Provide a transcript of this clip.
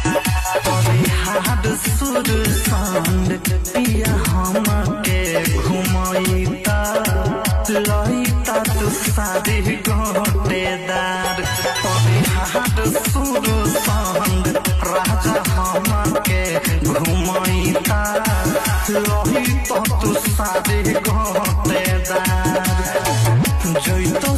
परिहार सुर संग पिया हमके घुमैता लइता तू सारी गोटेदार परिहार सुर संग राजा हमके घुमैता लइता तू सारी गोटेदार जैतो